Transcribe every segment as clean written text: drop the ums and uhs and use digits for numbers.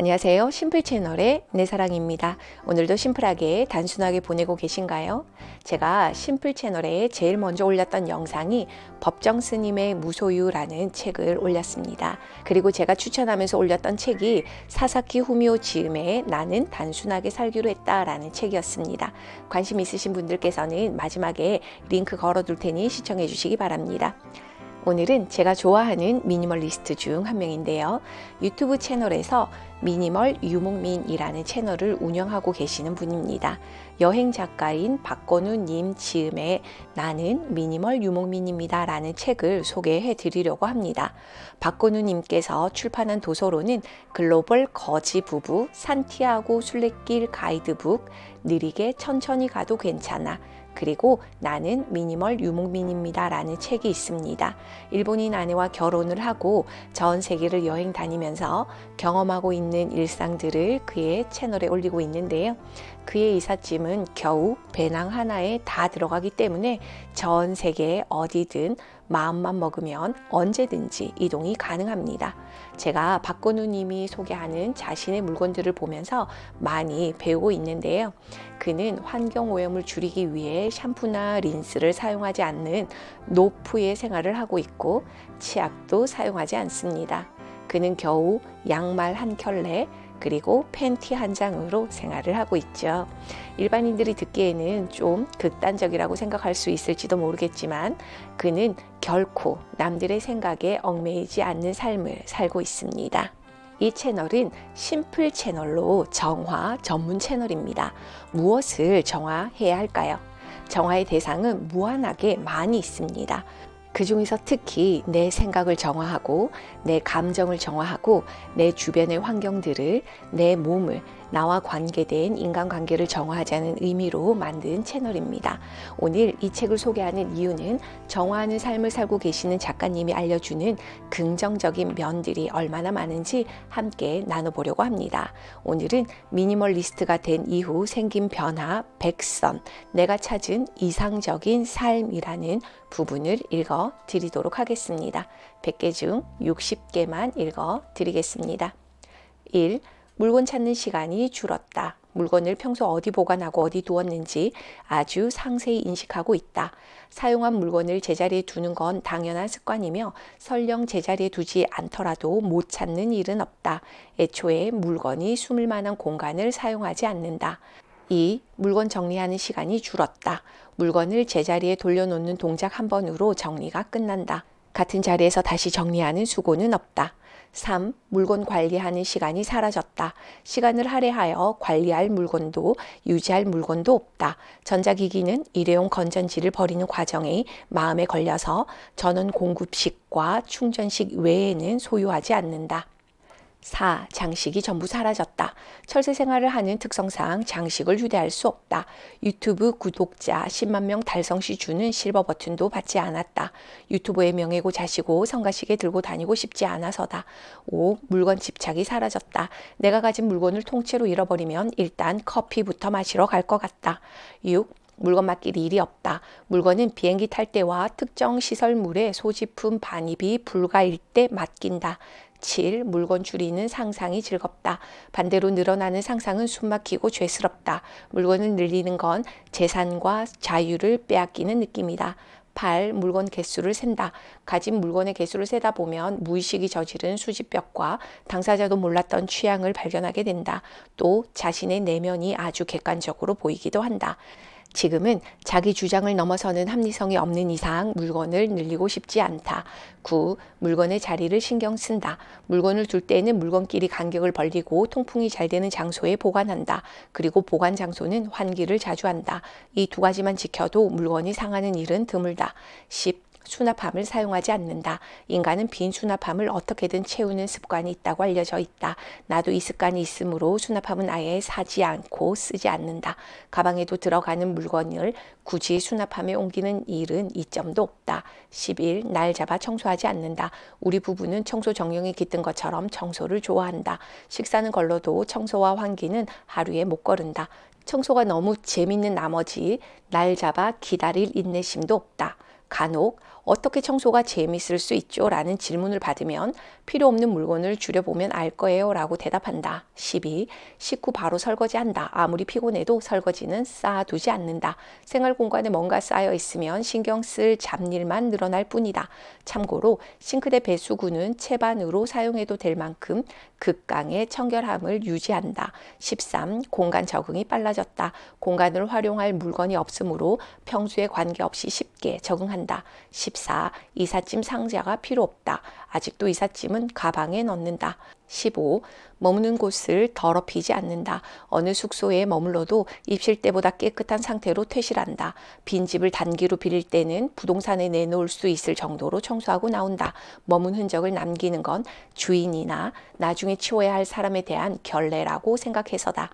안녕하세요. 심플 채널의 내사랑입니다. 오늘도 심플하게 단순하게 보내고 계신가요? 제가 심플 채널에 제일 먼저 올렸던 영상이 법정 스님의 무소유라는 책을 올렸습니다. 그리고 제가 추천하면서 올렸던 책이 사사키 후미오 지음의 나는 단순하게 살기로 했다라는 책이었습니다. 관심 있으신 분들께서는 마지막에 링크 걸어둘 테니 시청해 주시기 바랍니다. 오늘은 제가 좋아하는 미니멀리스트 중 한 명인데요. 유튜브 채널에서 미니멀 유목민이라는 채널을 운영하고 계시는 분입니다. 여행 작가인 박건우 님 지음의 나는 미니멀 유목민입니다 라는 책을 소개해 드리려고 합니다. 박건우 님께서 출판한 도서로는 글로벌 거지 부부, 산티아고 순례길 가이드북, 느리게 천천히 가도 괜찮아, 그리고 나는 미니멀 유목민입니다 라는 책이 있습니다. 일본인 아내와 결혼을 하고 전 세계를 여행 다니면서 경험하고 있는 일상들을 그의 채널에 올리고 있는데요. 그의 이삿짐은 겨우 배낭 하나에 다 들어가기 때문에 전 세계 어디든 마음만 먹으면 언제든지 이동이 가능합니다. 제가 박건우 님이 소개하는 자신의 물건들을 보면서 많이 배우고 있는데요. 그는 환경오염을 줄이기 위해 샴푸나 린스를 사용하지 않는 노프의 생활을 하고 있고 치약도 사용하지 않습니다. 그는 겨우 양말 한 켤레 그리고 팬티 한 장으로 생활을 하고 있죠. 일반인들이 듣기에는 좀 극단적이라고 생각할 수 있을지도 모르겠지만 그는 결코 남들의 생각에 얽매이지 않는 삶을 살고 있습니다. 이 채널은 심플 채널로 정화 전문 채널입니다. 무엇을 정화해야 할까요? 정화의 대상은 무한하게 많이 있습니다. 그 중에서 특히 내 생각을 정화하고 내 감정을 정화하고 내 주변의 환경들을, 내 몸을, 나와 관계된 인간관계를 정화하자는 의미로 만든 채널입니다. 오늘 이 책을 소개하는 이유는 정화하는 삶을 살고 계시는 작가님이 알려주는 긍정적인 면들이 얼마나 많은지 함께 나눠보려고 합니다. 오늘은 미니멀리스트가 된 이후 생긴 변화 100선, 내가 찾은 이상적인 삶이라는 부분을 읽어 드리도록 하겠습니다. 100개 중 60개만 읽어 드리겠습니다. 1. 물건 찾는 시간이 줄었다. 물건을 평소 어디 보관하고 어디 두었는지 아주 상세히 인식하고 있다. 사용한 물건을 제자리에 두는 건 당연한 습관이며 설령 제자리에 두지 않더라도 못 찾는 일은 없다. 애초에 물건이 숨을 만한 공간을 사용하지 않는다. 2. 물건 정리하는 시간이 줄었다. 물건을 제자리에 돌려놓는 동작 한 번으로 정리가 끝난다. 같은 자리에서 다시 정리하는 수고는 없다. 3. 물건 관리하는 시간이 사라졌다. 시간을 할애하여 관리할 물건도 유지할 물건도 없다. 전자기기는 일회용 건전지를 버리는 과정에 마음에 걸려서 전원 공급식과 충전식 외에는 소유하지 않는다. 4. 장식이 전부 사라졌다. 철새 생활을 하는 특성상 장식을 휴대할 수 없다. 유튜브 구독자 10만 명 달성 시 주는 실버 버튼도 받지 않았다. 유튜브의 명예고 자시고 성가시게 들고 다니고 싶지 않아서다. 5. 물건 집착이 사라졌다. 내가 가진 물건을 통째로 잃어버리면 일단 커피부터 마시러 갈 것 같다. 6. 물건 맡길 일이 없다. 물건은 비행기 탈 때와 특정 시설물의 소지품 반입이 불가일 때 맡긴다. 7. 물건 줄이는 상상이 즐겁다. 반대로 늘어나는 상상은 숨막히고 죄스럽다. 물건을 늘리는 건 재산과 자유를 빼앗기는 느낌이다. 8. 물건 개수를 센다. 가진 물건의 개수를 세다 보면 무의식이 저지른 수집벽과 당사자도 몰랐던 취향을 발견하게 된다. 또 자신의 내면이 아주 객관적으로 보이기도 한다. 지금은 자기 주장을 넘어서는 합리성이 없는 이상 물건을 늘리고 싶지 않다. 9. 물건의 자리를 신경 쓴다. 물건을 둘 때에는 물건끼리 간격을 벌리고 통풍이 잘 되는 장소에 보관한다. 그리고 보관 장소는 환기를 자주 한다. 이 두 가지만 지켜도 물건이 상하는 일은 드물다. 10. 수납함을 사용하지 않는다. 인간은 빈 수납함을 어떻게든 채우는 습관이 있다고 알려져 있다. 나도 이 습관이 있으므로 수납함은 아예 사지 않고 쓰지 않는다. 가방에도 들어가는 물건을 굳이 수납함에 옮기는 일은 이점도 없다. 11. 날 잡아 청소하지 않는다. 우리 부부는 청소 정령이 깃든 것처럼 청소를 좋아한다. 식사는 걸러도 청소와 환기는 하루에 못 거른다. 청소가 너무 재밌는 나머지 날 잡아 기다릴 인내심도 없다. 간혹 어떻게 청소가 재미있을 수 있죠? 라는 질문을 받으면 필요 없는 물건을 줄여보면 알 거예요 라고 대답한다. 12. 식후 바로 설거지한다. 아무리 피곤해도 설거지는 쌓아두지 않는다. 생활 공간에 뭔가 쌓여 있으면 신경 쓸 잡일만 늘어날 뿐이다. 참고로 싱크대 배수구는 채반으로 사용해도 될 만큼 극강의 청결함을 유지한다. 13. 공간 적응이 빨라졌다. 공간을 활용할 물건이 없으므로 평소에 관계없이 쉽게 적응한다. 14. 이삿짐 상자가 필요 없다. 아직도 이삿짐은 가방에 넣는다. 15. 머무는 곳을 더럽히지 않는다. 어느 숙소에 머물러도 입실 때보다 깨끗한 상태로 퇴실한다. 빈집을 단기로 빌릴 때는 부동산에 내놓을 수 있을 정도로 청소하고 나온다. 머문 흔적을 남기는 건 주인이나 나중에 치워야 할 사람에 대한 결례라고 생각해서다.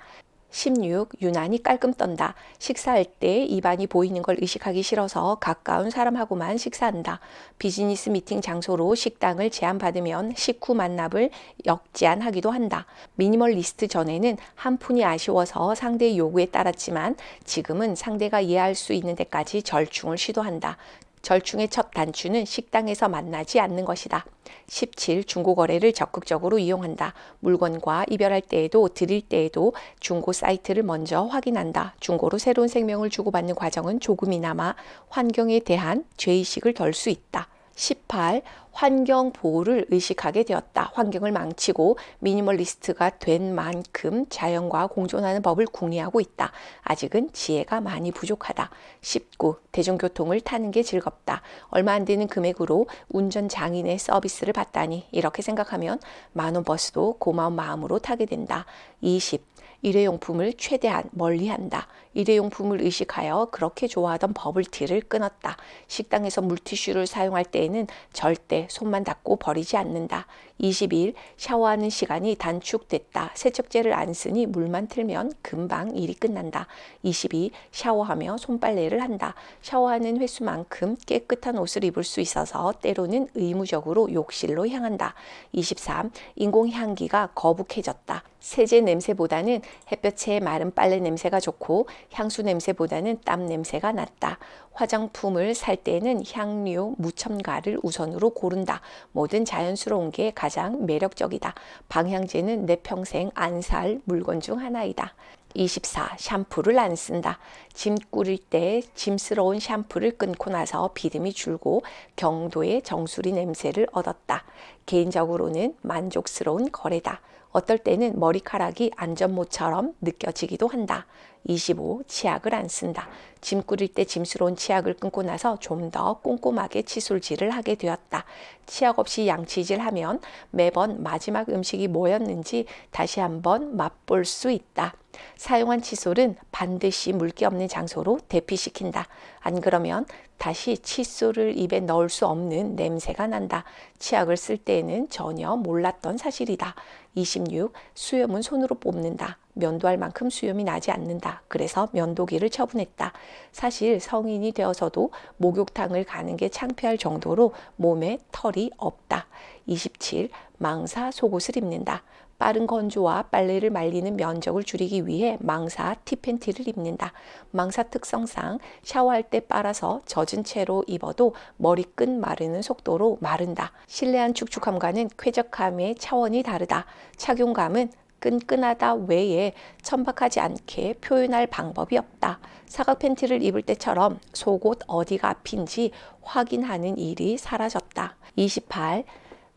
16. 유난히 깔끔 떤다. 식사할 때 입안이 보이는 걸 의식하기 싫어서 가까운 사람하고만 식사한다. 비즈니스 미팅 장소로 식당을 제안받으면 식후 만납을 역제안하기도 한다. 미니멀리스트 전에는 한 푼이 아쉬워서 상대의 요구에 따랐지만 지금은 상대가 이해할 수 있는 데까지 절충을 시도한다. 절충의 첫 단추는 식당에서 만나지 않는 것이다. 17. 중고거래를 적극적으로 이용한다. 물건과 이별할 때에도 드릴 때에도 중고 사이트를 먼저 확인한다. 중고로 새로운 생명을 주고받는 과정은 조금이나마 환경에 대한 죄의식을 덜 수 있다. 18. 환경 보호를 의식하게 되었다. 환경을 망치고 미니멀리스트가 된 만큼 자연과 공존하는 법을 궁리하고 있다. 아직은 지혜가 많이 부족하다. 19. 대중교통을 타는 게 즐겁다. 얼마 안 되는 금액으로 운전 장인의 서비스를 받다니 이렇게 생각하면 만원 버스도 고마운 마음으로 타게 된다. 20. 일회용품을 최대한 멀리한다. 일회용품을 의식하여 그렇게 좋아하던 버블티를 끊었다. 식당에서 물티슈를 사용할 때에는 절대 손만 닦고 버리지 않는다. 22일 샤워하는 시간이 단축됐다. 세척제를 안 쓰니 물만 틀면 금방 일이 끝난다. 22 샤워하며 손빨래를 한다. 샤워하는 횟수만큼 깨끗한 옷을 입을 수 있어서 때로는 의무적으로 욕실로 향한다. 23 인공향기가 거북해졌다. 세제 냄새보다는 햇볕에 마른 빨래 냄새가 좋고 향수 냄새보다는 땀 냄새가 낫다. 화장품을 살 때는 향료, 무첨가를 우선으로 고른다. 뭐든 자연스러운 게 가장 매력적이다. 방향제는 내 평생 안 살 물건 중 하나이다. 24. 샴푸를 안 쓴다. 짐 꾸릴 때 짐스러운 샴푸를 끊고 나서 비듬이 줄고 경도의 정수리 냄새를 얻었다. 개인적으로는 만족스러운 거래다. 어떨 때는 머리카락이 안전모처럼 느껴지기도 한다. 25. 치약을 안 쓴다. 짐 꾸릴 때 짐스러운 치약을 끊고 나서 좀 더 꼼꼼하게 치솔질을 하게 되었다. 치약 없이 양치질하면 매번 마지막 음식이 뭐였는지 다시 한번 맛볼 수 있다. 사용한 칫솔은 반드시 물기 없는 장소로 대피시킨다. 안 그러면 다시 칫솔을 입에 넣을 수 없는 냄새가 난다. 치약을 쓸 때에는 전혀 몰랐던 사실이다. 26. 수염은 손으로 뽑는다. 면도할 만큼 수염이 나지 않는다. 그래서 면도기를 처분했다. 사실 성인이 되어서도 목욕탕을 가는 게 창피할 정도로 몸에 털이 없다. 27. 망사 속옷을 입는다. 빠른 건조와 빨래를 말리는 면적을 줄이기 위해 망사 티팬티를 입는다. 망사 특성상 샤워할 때 빨아서 젖은 채로 입어도 머리끝 마르는 속도로 마른다. 실내한 축축함과는 쾌적함의 차원이 다르다. 착용감은 끈끈하다 외에 천박하지 않게 표현할 방법이 없다. 사각 팬티를 입을 때처럼 속옷 어디가 앞인지 확인하는 일이 사라졌다. 28.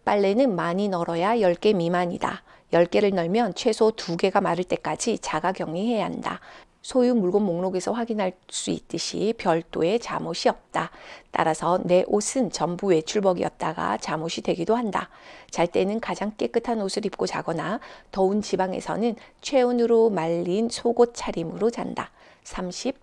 빨래는 많이 널어야 10개 미만이다. 10개를 널면 최소 2개가 마를 때까지 자가격리해야 한다. 소유 물건 목록에서 확인할 수 있듯이 별도의 잠옷이 없다. 따라서 내 옷은 전부 외출복이었다가 잠옷이 되기도 한다. 잘 때는 가장 깨끗한 옷을 입고 자거나 더운 지방에서는 체온으로 말린 속옷 차림으로 잔다. 30.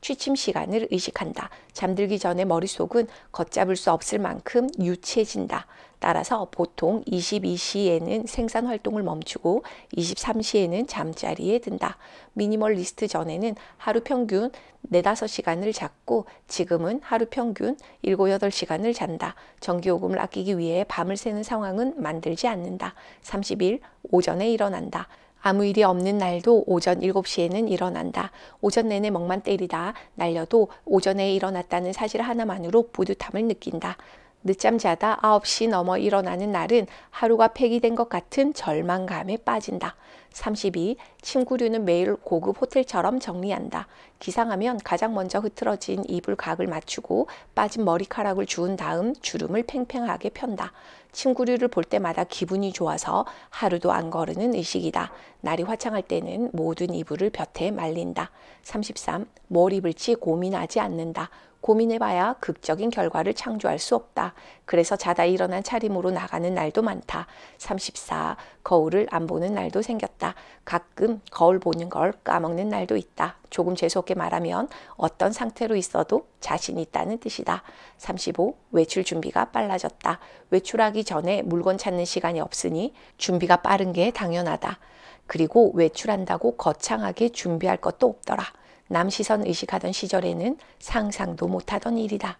취침 시간을 의식한다. 잠들기 전에 머릿속은 걷잡을 수 없을 만큼 유치해진다. 따라서 보통 22시에는 생산 활동을 멈추고 23시에는 잠자리에 든다. 미니멀리스트 전에는 하루 평균 4-5시간을 잤고 지금은 하루 평균 7-8시간을 잔다. 전기요금을 아끼기 위해 밤을 새는 상황은 만들지 않는다. 30일 오전에 일어난다. 아무 일이 없는 날도 오전 7시에는 일어난다. 오전 내내 멍만 때리다 날려도 오전에 일어났다는 사실 하나만으로 뿌듯함을 느낀다. 늦잠 자다 9시 넘어 일어나는 날은 하루가 폐기된 것 같은 절망감에 빠진다. 32. 침구류는 매일 고급 호텔처럼 정리한다. 기상하면 가장 먼저 흐트러진 이불 각을 맞추고 빠진 머리카락을 주운 다음 주름을 팽팽하게 편다. 침구류를 볼 때마다 기분이 좋아서 하루도 안 거르는 의식이다. 날이 화창할 때는 모든 이불을 볕에 말린다. 33. 뭘 입을지 고민하지 않는다. 고민해봐야 극적인 결과를 창조할 수 없다. 그래서 자다 일어난 차림으로 나가는 날도 많다. 34. 거울을 안 보는 날도 생겼다. 가끔 거울 보는 걸 까먹는 날도 있다. 조금 재수없게 말하면 어떤 상태로 있어도 자신 있다는 뜻이다. 35. 외출 준비가 빨라졌다. 외출하기 전에 물건 찾는 시간이 없으니 준비가 빠른 게 당연하다. 그리고 외출한다고 거창하게 준비할 것도 없더라. 남 시선 의식하던 시절에는 상상도 못하던 일이다.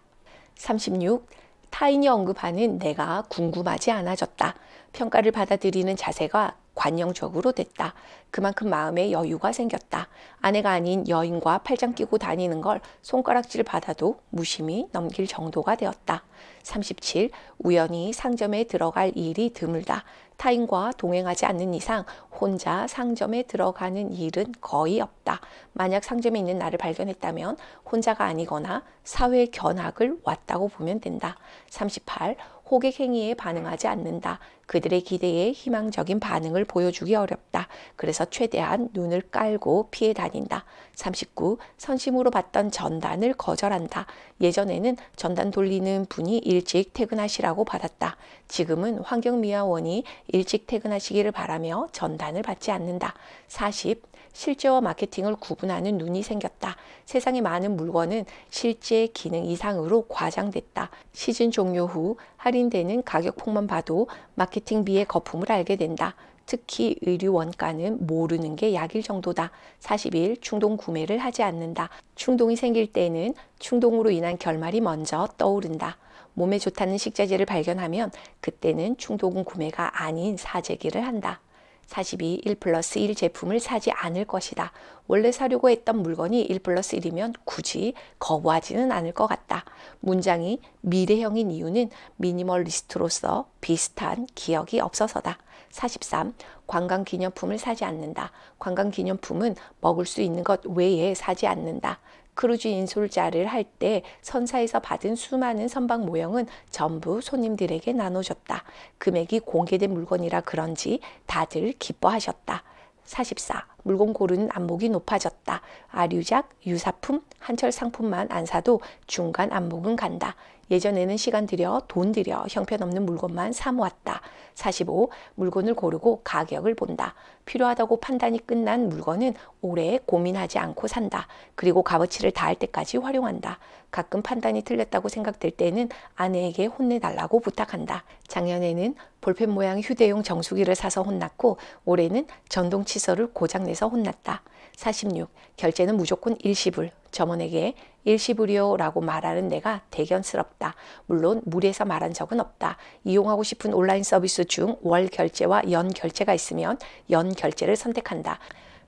36. 타인이 언급하는 내가 궁금하지 않아졌다. 평가를 받아들이는 자세가 관용적으로 됐다. 그만큼 마음에 여유가 생겼다. 아내가 아닌 여인과 팔짱 끼고 다니는 걸 손가락질 받아도 무심히 넘길 정도가 되었다. 37. 우연히 상점에 들어갈 일이 드물다. 타인과 동행하지 않는 이상 혼자 상점에 들어가는 일은 거의 없다. 만약 상점에 있는 나를 발견했다면 혼자가 아니거나 사회 견학을 왔다고 보면 된다. 38. 호객 행위에 반응하지 않는다. 그들의 기대에 희망적인 반응을 보여주기 어렵다. 그래서 최대한 눈을 깔고 피해 다닌다. 39. 선심으로 받던 전단을 거절한다. 예전에는 전단 돌리는 분이 일찍 퇴근하시라고 받았다. 지금은 환경미화원이 일찍 퇴근하시기를 바라며 전단을 받지 않는다. 40. 실제와 마케팅을 구분하는 눈이 생겼다. 세상의 많은 물건은 실제 기능 이상으로 과장됐다. 시즌 종료 후 할인되는 가격폭만 봐도 마케팅비의 거품을 알게 된다. 특히 의류 원가는 모르는 게 약일 정도다. 41. 충동 구매를 하지 않는다. 충동이 생길 때는 충동으로 인한 결말이 먼저 떠오른다. 몸에 좋다는 식자재를 발견하면 그때는 충동 구매가 아닌 사재기를 한다. 42. 1+1 제품을 사지 않을 것이다. 원래 사려고 했던 물건이 1+1이면 굳이 거부하지는 않을 것 같다. 문장이 미래형인 이유는 미니멀리스트로서 비슷한 기억이 없어서다. 43. 관광기념품을 사지 않는다. 관광기념품은 먹을 수 있는 것 외에 사지 않는다. 크루즈 인솔자를 할 때 선사에서 받은 수많은 선박 모형은 전부 손님들에게 나눠줬다. 금액이 공개된 물건이라 그런지 다들 기뻐하셨다. 44. 물건 고르는 안목이 높아졌다. 아류작, 유사품, 한철 상품만 안 사도 중간 안목은 간다. 예전에는 시간 들여 돈 들여 형편없는 물건만 사모았다. 45. 물건을 고르고 가격을 본다. 필요하다고 판단이 끝난 물건은 오래 고민하지 않고 산다. 그리고 값어치를 다할 때까지 활용한다. 가끔 판단이 틀렸다고 생각될 때는 아내에게 혼내달라고 부탁한다. 작년에는 볼펜 모양 휴대용 정수기를 사서 혼났고 올해는 전동 칫솔을 고장내서 혼났다. 46. 결제는 무조건 일시불. 점원에게 일시불이요 라고 말하는 내가 대견스럽다. 물론 무리해서 말한 적은 없다. 이용하고 싶은 온라인 서비스 중 월 결제와 연 결제가 있으면 연 결제를 선택한다.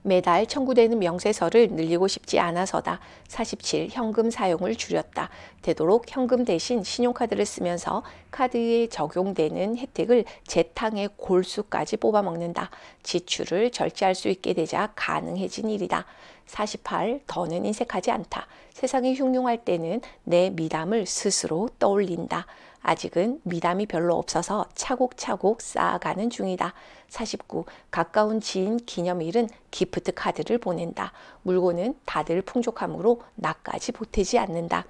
매달 청구되는 명세서를 늘리고 싶지 않아서다. 47. 현금 사용을 줄였다. 되도록 현금 대신 신용카드를 쓰면서 카드에 적용되는 혜택을 재탕의 골수까지 뽑아먹는다. 지출을 절제할 수 있게 되자 가능해진 일이다. 48. 더는 인색하지 않다. 세상이 흉흉할 때는 내 미담을 스스로 떠올린다. 아직은 미담이 별로 없어서 차곡차곡 쌓아가는 중이다. 49. 가까운 지인 기념일은 기프트 카드를 보낸다. 물건은 다들 풍족함으로 나까지 보태지 않는다.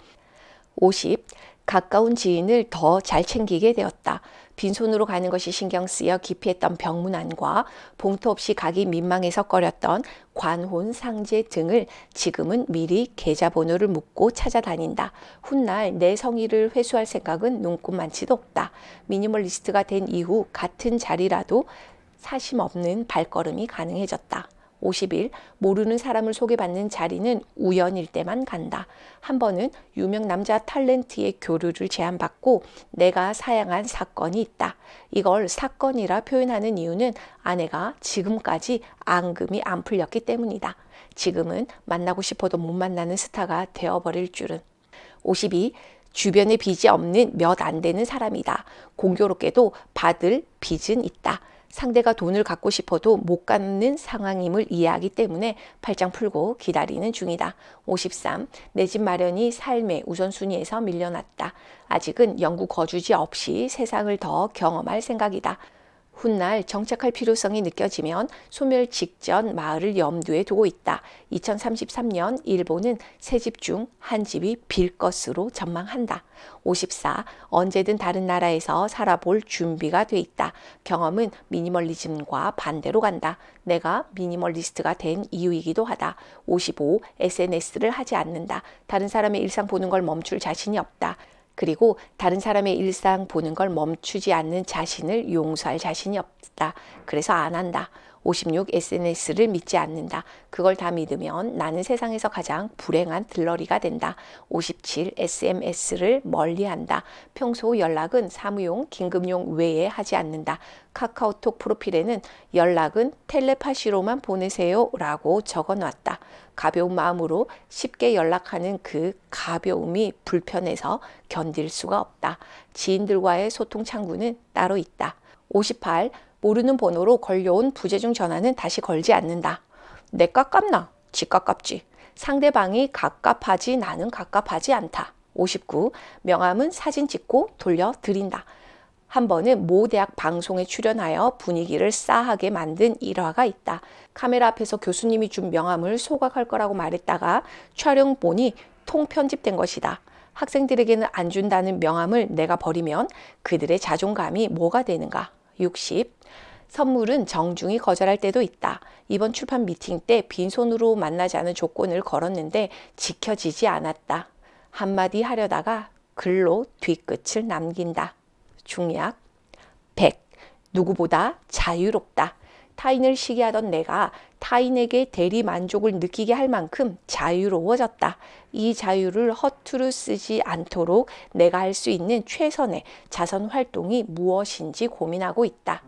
50. 가까운 지인을 더 잘 챙기게 되었다. 빈손으로 가는 것이 신경 쓰여 기피했던 병문안과 봉투 없이 가기 민망해서 꺼렸던 관혼, 상제 등을 지금은 미리 계좌번호를 묻고 찾아다닌다. 훗날 내 성의를 회수할 생각은 눈꼽만치도 없다. 미니멀리스트가 된 이후 같은 자리라도 사심 없는 발걸음이 가능해졌다. 50일, 모르는 사람을 소개받는 자리는 우연일 때만 간다. 한 번은 유명 남자 탤런트의 교류를 제안받고 내가 사양한 사건이 있다. 이걸 사건이라 표현하는 이유는 아내가 지금까지 앙금이 안 풀렸기 때문이다. 지금은 만나고 싶어도 못 만나는 스타가 되어버릴 줄은. 52. 주변에 빚이 없는 몇 안 되는 사람이다. 공교롭게도 받을 빚은 있다. 상대가 돈을 갖고 싶어도 못 갚는 상황임을 이해하기 때문에 팔짱 풀고 기다리는 중이다. 53. 내 집 마련이 삶의 우선순위에서 밀려났다. 아직은 영구 거주지 없이 세상을 더 경험할 생각이다. 훗날 정착할 필요성이 느껴지면 소멸 직전 마을을 염두에 두고 있다. 2033년 일본은 세 집 중 한 집이 빌 것으로 전망한다. 54. 언제든 다른 나라에서 살아볼 준비가 돼 있다. 경험은 미니멀리즘과 반대로 간다. 내가 미니멀리스트가 된 이유이기도 하다. 55. SNS를 하지 않는다. 다른 사람의 일상 보는 걸 멈출 자신이 없다. 그리고 다른 사람의 일상 보는 걸 멈추지 않는 자신을 용서할 자신이 없다. 그래서 안 한다. 56. SNS를 믿지 않는다. 그걸 다 믿으면 나는 세상에서 가장 불행한 들러리가 된다. 57. SMS를 멀리한다. 평소 연락은 사무용, 긴급용 외에 하지 않는다. 카카오톡 프로필에는 연락은 텔레파시로만 보내세요 라고 적어놨다. 가벼운 마음으로 쉽게 연락하는 그 가벼움이 불편해서 견딜 수가 없다. 지인들과의 소통 창구는 따로 있다. 58. 모르는 번호로 걸려온 부재중 전화는 다시 걸지 않는다. 내 깝깝나? 지 깝깝지. 상대방이 갑갑하지 나는 갑갑하지 않다. 59. 명함은 사진 찍고 돌려드린다. 한 번은 모 대학 방송에 출연하여 분위기를 싸하게 만든 일화가 있다. 카메라 앞에서 교수님이 준 명함을 소각할 거라고 말했다가 촬영 보니 통편집된 것이다. 학생들에게는 안 준다는 명함을 내가 버리면 그들의 자존감이 뭐가 되는가? 60. 선물은 정중히 거절할 때도 있다. 이번 출판 미팅 때 빈손으로 만나자는 조건을 걸었는데 지켜지지 않았다. 한마디 하려다가 글로 뒤끝을 남긴다. 중약. 100. 누구보다 자유롭다. 타인을 시기하던 내가 타인에게 대리 만족을 느끼게 할 만큼 자유로워졌다. 이 자유를 허투루 쓰지 않도록 내가 할 수 있는 최선의 자선 활동이 무엇인지 고민하고 있다.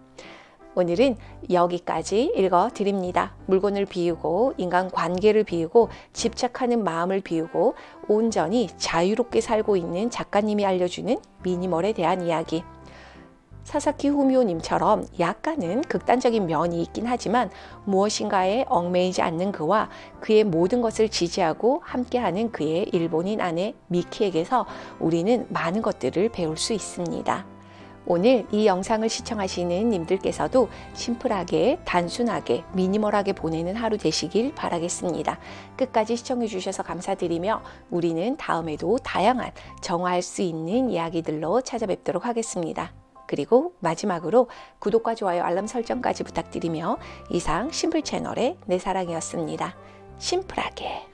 오늘은 여기까지 읽어드립니다. 물건을 비우고 인간관계를 비우고 집착하는 마음을 비우고 온전히 자유롭게 살고 있는 작가님이 알려주는 미니멀에 대한 이야기. 사사키 후미오님처럼 약간은 극단적인 면이 있긴 하지만 무엇인가에 얽매이지 않는 그와 그의 모든 것을 지지하고 함께하는 그의 일본인 아내 미키에게서 우리는 많은 것들을 배울 수 있습니다. 오늘 이 영상을 시청하시는 님들께서도 심플하게, 단순하게, 미니멀하게 보내는 하루 되시길 바라겠습니다. 끝까지 시청해 주셔서 감사드리며 우리는 다음에도 다양한 정화할 수 있는 이야기들로 찾아뵙도록 하겠습니다. 그리고 마지막으로 구독과 좋아요, 알람 설정까지 부탁드리며 이상 심플 채널의 내 사랑이었습니다. 심플하게.